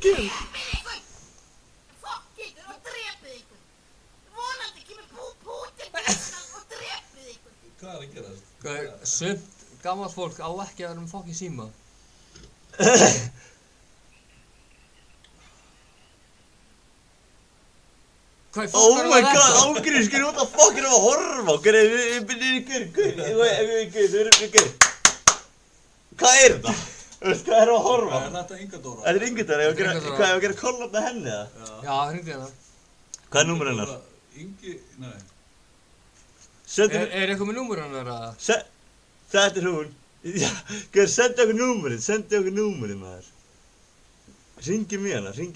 kemur. Fokkið ykkur og drepið ykkur. Vonandi kemur Pútín og drepið ykkur. Hvað er að gerast? Sumt gamalt fólk á ekki að vera með fucking síma. Hvað Oh my god, ángríns, hvernig what the fuck erum við að horfa á? Hvernig, hvað er þetta? Þú veist, hvað erum við að horfa á? Er þetta Inga Dóra? Þetta er Inga Dóra, Inga Dóra. hvað, ef að gera kollab með henni eða? Já, hringdi hérna. Hvað er númer hennar? Ingi, nei. Sendu, Er eitthvað með númur hennar að? þetta er hún. Já, sendu okkur númerið maður. Hringjum í hana,